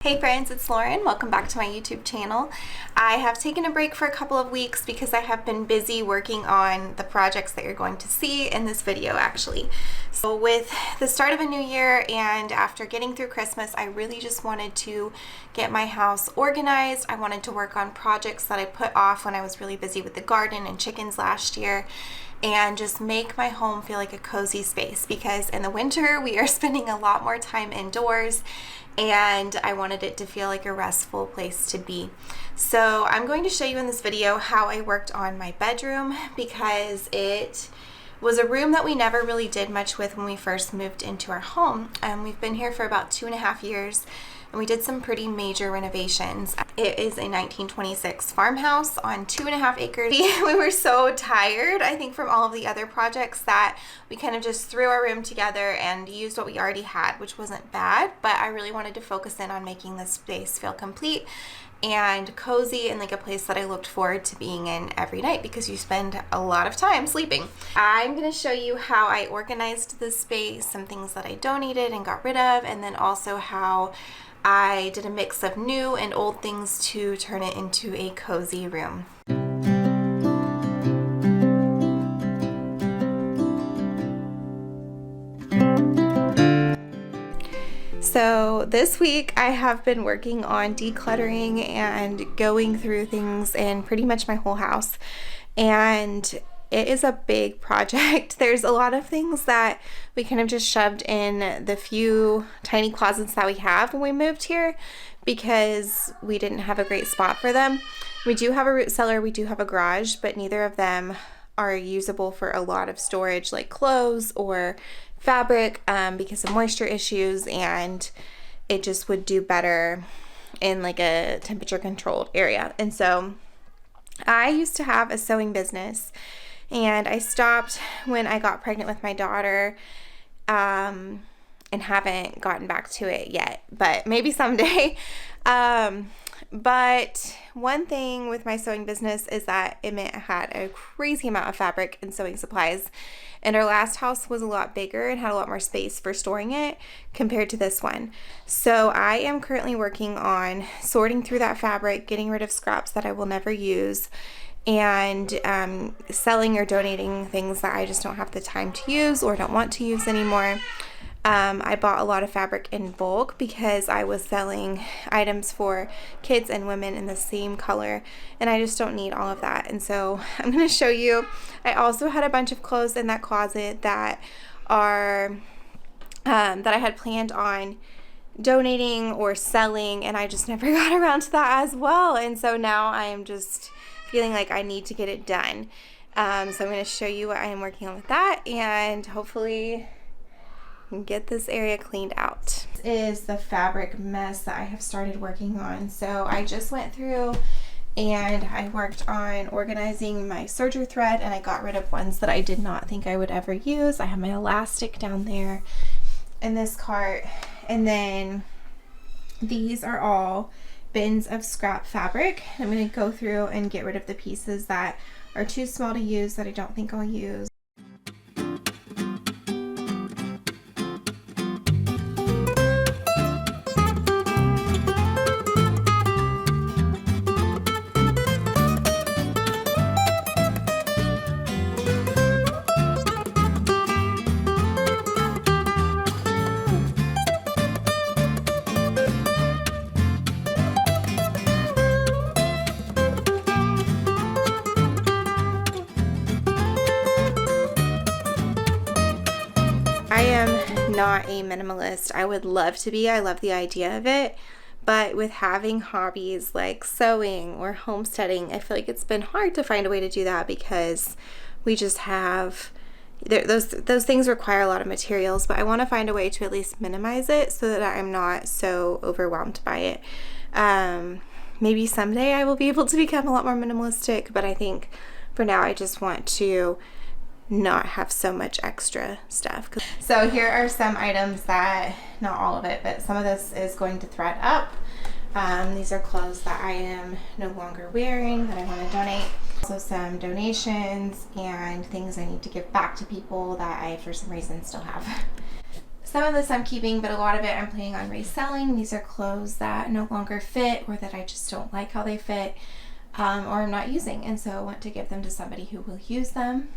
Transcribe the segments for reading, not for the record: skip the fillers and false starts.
Hey friends, it's Lauren. Welcome back to my YouTube channel. I have taken a break for a couple of weeks because I have been busy working on the projects that you're going to see in this video actually. So with the start of a new year and after getting through Christmas, I really just wanted to get my house organized. I wanted to work on projects that I put off when I was really busy with the garden and chickens last year, and just make my home feel like a cozy space, because in the winter we are spending a lot more time indoors and I wanted it to feel like a restful place to be. So I'm going to show you in this video how I worked on my bedroom, because it was a room that we never really did much with when we first moved into our home. We've been here for about 2.5 years and we did some pretty major renovations. It is a 1926 farmhouse on 2.5 acres. We were so tired, I think, from all of the other projects that we kind of just threw our room together and used what we already had, which wasn't bad, but I really wanted to focus in on making this space feel complete and cozy and like a place that I looked forward to being in every night, because you spend a lot of time sleeping. I'm going to show you how I organized this space, some things that I donated and got rid of, and then also how I did a mix of new and old things to turn it into a cozy room. So this week I have been working on decluttering and going through things in pretty much my whole house, and it is a big project. There's a lot of things that we kind of just shoved in the few tiny closets that we have when we moved here because we didn't have a great spot for them. We do have a root cellar, we do have a garage, but neither of them are usable for a lot of storage like clothes or fabric because of moisture issues, and it just would do better in like a temperature controlled area. And so I used to have a sewing business, and I stopped when I got pregnant with my daughter and haven't gotten back to it yet, but maybe someday. But one thing with my sewing business is that it meant I had a crazy amount of fabric and sewing supplies, and our last house was a lot bigger and had a lot more space for storing it compared to this one. So I am currently working on sorting through that fabric, getting rid of scraps that I will never use, and selling or donating things that I just don't have the time to use or don't want to use anymore. I bought a lot of fabric in bulk because I was selling items for kids and women in the same color, and I just don't need all of that. And so I'm going to show you. I also had a bunch of clothes in that closet that are that I had planned on donating or selling, and I just never got around to that as well. And so now I am just feeling like I need to get it done. So I'm going to show you what I am working on with that, and hopefully get this area cleaned out. This is the fabric mess that I have started working on. So I just went through and I worked on organizing my serger thread, and I got rid of ones that I did not think I would ever use. I have my elastic down there in this cart, and then these are all bins of scrap fabric. I'm going to go through and get rid of the pieces that are too small to use that I don't think I'll use. I am not a minimalist. I would love to be. I love the idea of it. But with having hobbies like sewing or homesteading, I feel like it's been hard to find a way to do that because we just have, those things require a lot of materials, but I want to find a way to at least minimize it so that I'm not so overwhelmed by it. Maybe someday I will be able to become a lot more minimalistic, but I think for now I just want to not have so much extra stuff. So here are some items that, not all of it, but some of this is going to thread up. These are clothes that I am no longer wearing that I want to donate. Also some donations and things I need to give back to people that I for some reason still have. Some of this I'm keeping, but a lot of it I'm planning on reselling. These are clothes that no longer fit or that I just don't like how they fit, or I'm not using, and so I want to give them to somebody who will use them.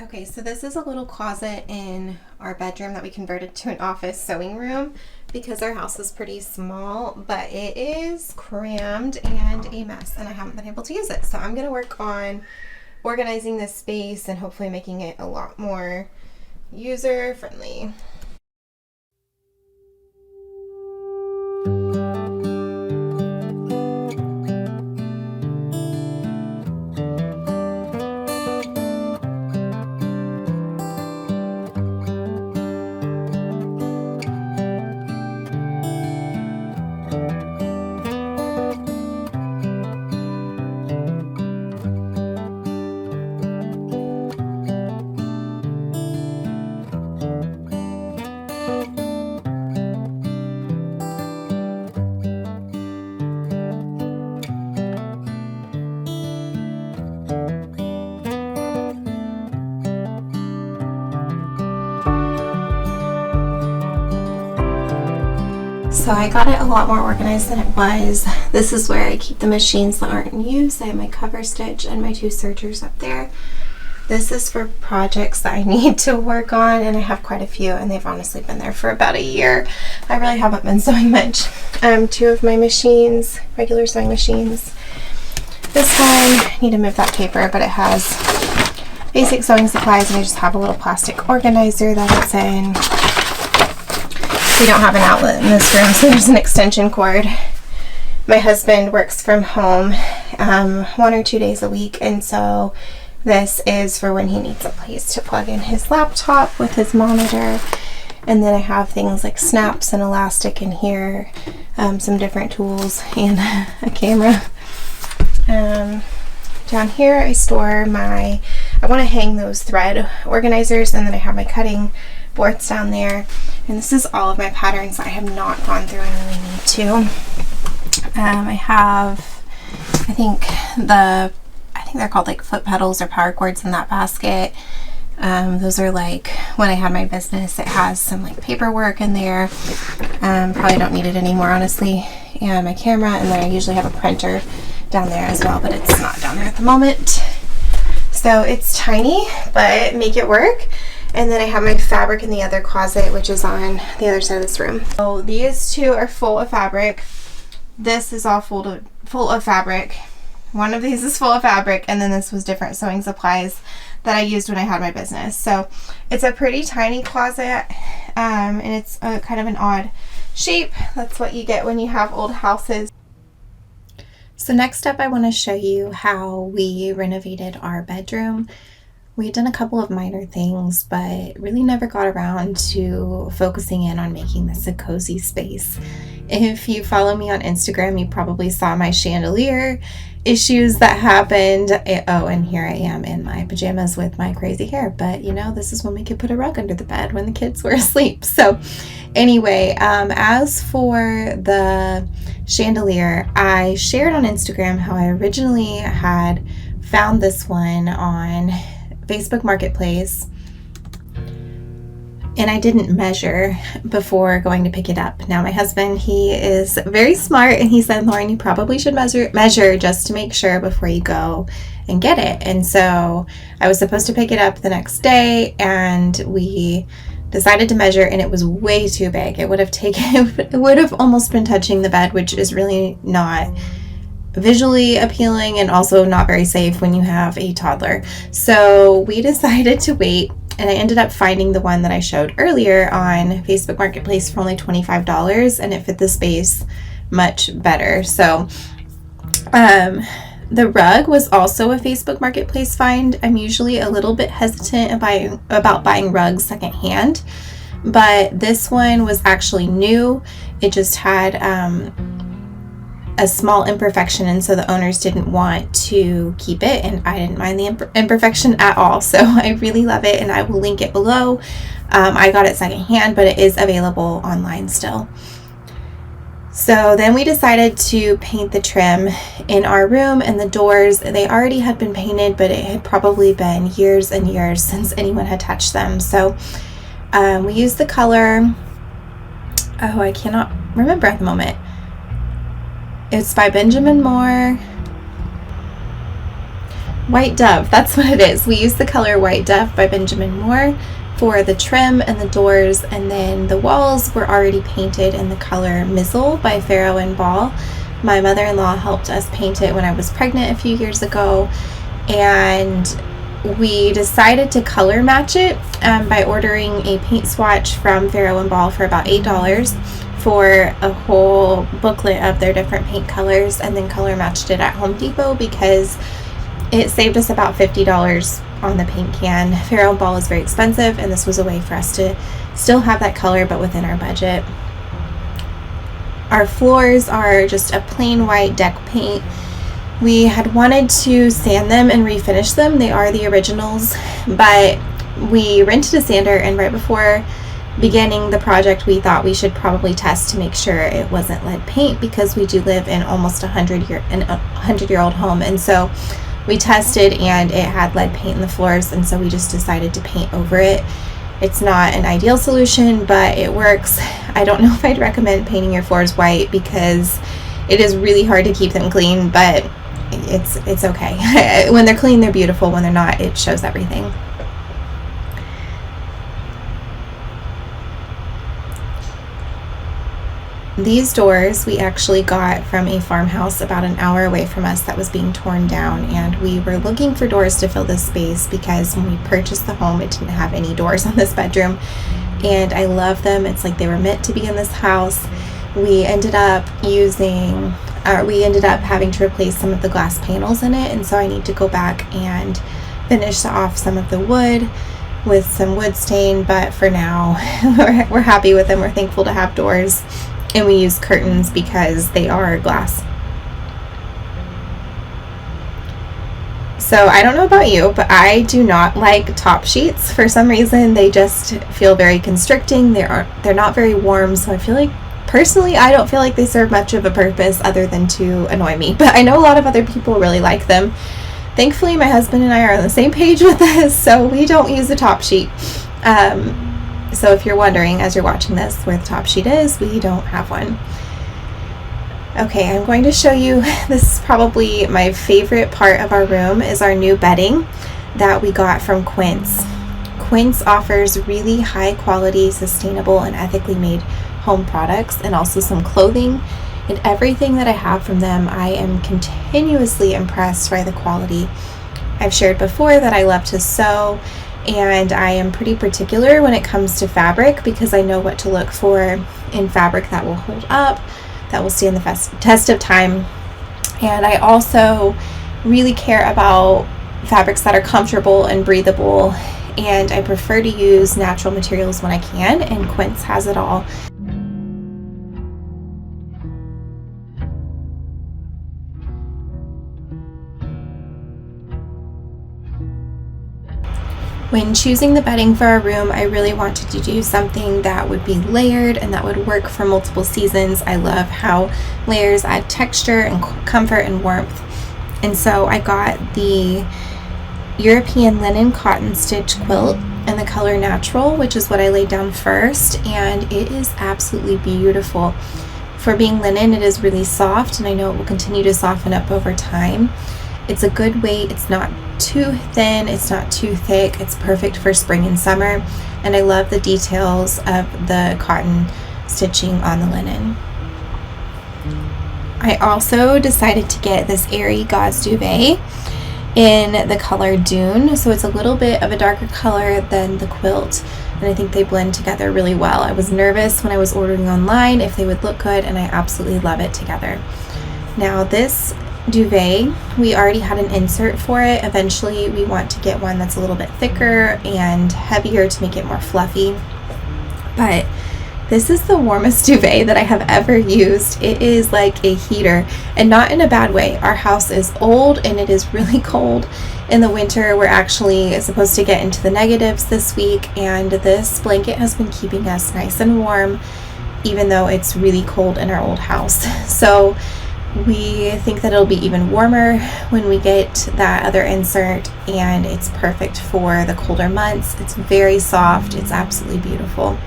Okay, so this is a little closet in our bedroom that we converted to an office sewing room because our house is pretty small, but it is crammed and a mess, and I haven't been able to use it. So I'm going to work on organizing this space and hopefully making it a lot more user-friendly. So I got it a lot more organized than it was. This is where I keep the machines that aren't in use. I have my cover stitch and my 2 sergers up there. This is for projects that I need to work on, and I have quite a few, and they've honestly been there for about a year. I really haven't been sewing much. 2 of my machines, regular sewing machines. This one, I need to move that paper, but it has basic sewing supplies, and I just have a little plastic organizer that it's in. We don't have an outlet in this room, so there's an extension cord. My husband works from home 1 or 2 days a week, and so this is for when he needs a place to plug in his laptop with his monitor. And then I have things like snaps and elastic in here, some different tools, and a camera. Down here I store I want to hang those thread organizers, and then I have my cutting boards down there. And this is all of my patterns that I have not gone through and really need to. I have, I think they're called like foot pedals or power cords in that basket. Those are like when I had my business. It has some like paperwork in there. Probably don't need it anymore, honestly. And my camera, and then I usually have a printer down there as well, but it's not down there at the moment. So it's tiny, but make it work. And then I have my fabric in the other closet, which is on the other side of this room. So these 2 are full of fabric. This is all full of fabric. One of these is full of fabric, and then this was different sewing supplies that I used when I had my business. So it's a pretty tiny closet, and it's kind of an odd shape. That's what you get when you have old houses. So next up, I want to show you how we renovated our bedroom. We had done a couple of minor things, but really never got around to focusing in on making this a cozy space. If you follow me on Instagram, you probably saw my chandelier issues that happened. Oh, and here I am in my pajamas with my crazy hair, but you know, this is when we could put a rug under the bed when the kids were asleep. So anyway, as for the chandelier, I shared on Instagram how I originally had found this one on Facebook Marketplace, and I didn't measure before going to pick it up. Now my husband, he is very smart, and he said, Lauren, you probably should measure just to make sure before you go and get it. And so I was supposed to pick it up the next day, and we decided to measure, and it was way too big. It would have almost been touching the bed, which is really not visually appealing and also not very safe when you have a toddler. So we decided to wait, and I ended up finding the one that I showed earlier on Facebook Marketplace for only $25, and it fit the space much better. So the rug was also a Facebook Marketplace find. I'm usually a little bit hesitant about buying rugs secondhand, but this one was actually new. It just had a small imperfection, and so the owners didn't want to keep it, and I didn't mind the imperfection at all. So I really love it, and I will link it below. I got it secondhand, but it is available online still. So then we decided to paint the trim in our room, and the doors, they already had been painted, but it had probably been years and years since anyone had touched them. So we used the color Oh, I cannot remember at the moment. It's by Benjamin Moore. White Dove, that's what it is. We use the color White Dove by Benjamin Moore for the trim and the doors, and then the walls were already painted in the color Mizzle by Farrow and Ball. My mother-in-law helped us paint it when I was pregnant a few years ago, and we decided to color match it by ordering a paint swatch from Farrow and Ball for about $8 for a whole booklet of their different paint colors, and then color matched it at Home Depot because it saved us about $50 on the paint can. Farrow and Ball is very expensive, and this was a way for us to still have that color but within our budget. Our floors are just a plain white deck paint. We had wanted to sand them and refinish them. They are the originals, but we rented a sander, and right before beginning the project we thought we should probably test to make sure it wasn't lead paint, because we do live in almost a 100-year-old home, and so we tested and it had lead paint in the floors, and so we just decided to paint over it. It's not an ideal solution, but it works. I don't know if I'd recommend painting your floors white because it is really hard to keep them clean, but it's okay. When they're clean, they're beautiful. When they're not, it shows everything. These doors we actually got from a farmhouse about an hour away from us that was being torn down, and we were looking for doors to fill this space because when we purchased the home it didn't have any doors on this bedroom, and I love them. It's like they were meant to be in this house. We ended up having to replace some of the glass panels in it, and so I need to go back and finish off some of the wood with some wood stain, but for now we're happy with them. We're thankful to have doors. And we use curtains because they are glass. So I don't know about you, but I do not like top sheets. For some reason, they just feel very constricting. They're not very warm, so I feel like, personally, I don't feel like they serve much of a purpose other than to annoy me. But I know a lot of other people really like them. Thankfully, my husband and I are on the same page with this, so we don't use a top sheet. So if you're wondering as you're watching this where the top sheet is, we don't have one. Okay, I'm going to show you, this is probably my favorite part of our room, is our new bedding that we got from Quince. Quince offers really high quality, sustainable, and ethically made home products, and also some clothing. And everything that I have from them, I am continuously impressed by the quality. I've shared before that I love to sew, and I am pretty particular when it comes to fabric because I know what to look for in fabric that will hold up, that will stand the test of time. And I also really care about fabrics that are comfortable and breathable, and I prefer to use natural materials when I can, and Quince has it all. When choosing the bedding for our room, I really wanted to do something that would be layered and that would work for multiple seasons. I love how layers add texture and comfort and warmth. And so I got the European linen cotton stitch quilt in the color Natural, which is what I laid down first, and it is absolutely beautiful. For being linen, it is really soft, and I know it will continue to soften up over time. It's a good weight. It's not too thin, it's not too thick. It's perfect for spring and summer, and I love the details of the cotton stitching on the linen. I also decided to get this airy gauze duvet in the color Dune, so it's a little bit of a darker color than the quilt, and I think they blend together really well. I was nervous when I was ordering online if they would look good, and I absolutely love it together. Now this duvet, we already had an insert for it. Eventually we want to get one that's a little bit thicker and heavier to make it more fluffy, but this is the warmest duvet that I have ever used. It is like a heater, and not in a bad way. Our house is old and it is really cold in the winter. We're actually supposed to get into the negatives this week, and this blanket has been keeping us nice and warm even though it's really cold in our old house. So we think that it'll be even warmer when we get that other insert, and it's perfect for the colder months. It's very soft. It's absolutely beautiful.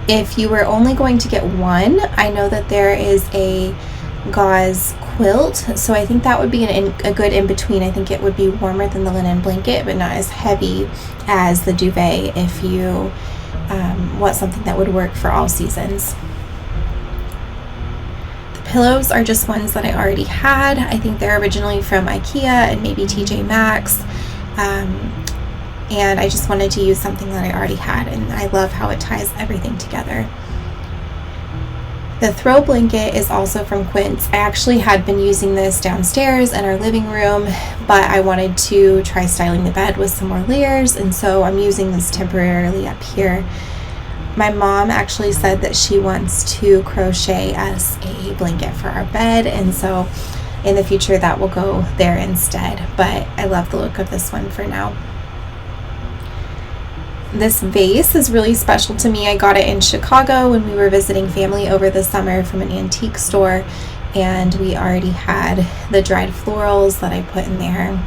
If you were only going to get one, I know that there is a gauze quilt, so I think that would be a good in-between. I think it would be warmer than the linen blanket, but not as heavy as the duvet if you want something that would work for all seasons. The pillows are just ones that I already had. I think they're originally from IKEA and maybe TJ Maxx, and I just wanted to use something that I already had, and I love how it ties everything together. The throw blanket is also from Quince. I actually had been using this downstairs in our living room, but I wanted to try styling the bed with some more layers, and so I'm using this temporarily up here. My mom actually said that she wants to crochet us a blanket for our bed, and so in the future that will go there instead, but I love the look of this one for now. This vase is really special to me. I got it in Chicago when we were visiting family over the summer from an antique store, and we already had the dried florals that I put in there.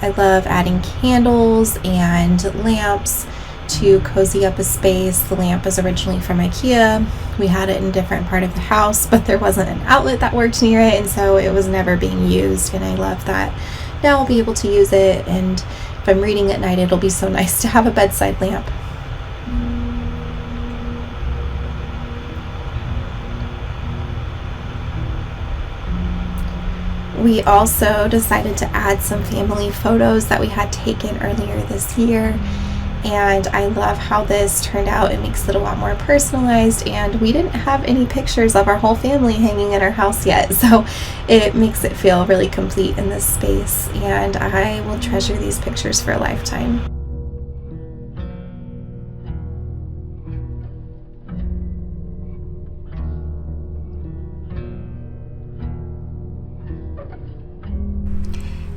I love adding candles and lamps to cozy up a space. The lamp is originally from IKEA. We had it in a different part of the house, but there wasn't an outlet that worked near it, and so it was never being used, and I love that now I'll be able to use it, and if I'm reading at night, it'll be so nice to have a bedside lamp. We also decided to add some family photos that we had taken earlier this year, and I love how this turned out. It makes it a lot more personalized, and we didn't have any pictures of our whole family hanging in our house yet, so it makes it feel really complete in this space, and I will treasure these pictures for a lifetime.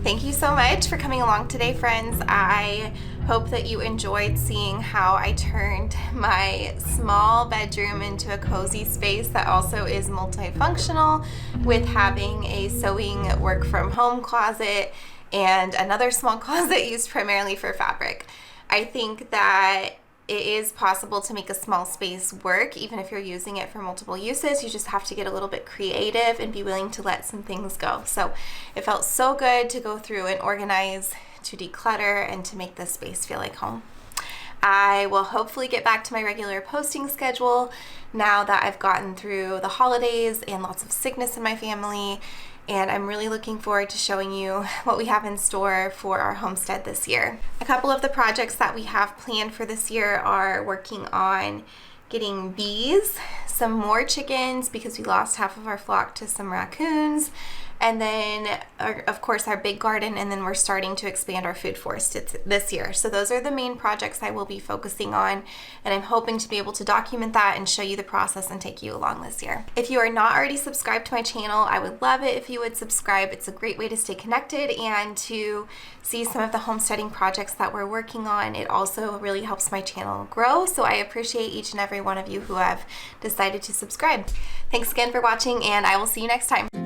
Thank you so much for coming along today, friends. I hope that you enjoyed seeing how I turned my small bedroom into a cozy space that also is multifunctional, with having a sewing work from home closet and another small closet used primarily for fabric. I think that it is possible to make a small space work even if you're using it for multiple uses. You just have to get a little bit creative and be willing to let some things go. So it felt so good to go through and organize, to declutter, and to make this space feel like home. I will hopefully get back to my regular posting schedule now that I've gotten through the holidays and lots of sickness in my family, and I'm really looking forward to showing you what we have in store for our homestead this year. A couple of the projects that we have planned for this year are working on getting bees, some more chickens because we lost half of our flock to some raccoons, and then of course our big garden, and then we're starting to expand our food forest this year. So those are the main projects I will be focusing on, and I'm hoping to be able to document that and show you the process and take you along this year. If you are not already subscribed to my channel, I would love it if you would subscribe. It's a great way to stay connected and to see some of the homesteading projects that we're working on. It also really helps my channel grow, so I appreciate each and every one of you who have decided to subscribe. Thanks again for watching, and I will see you next time.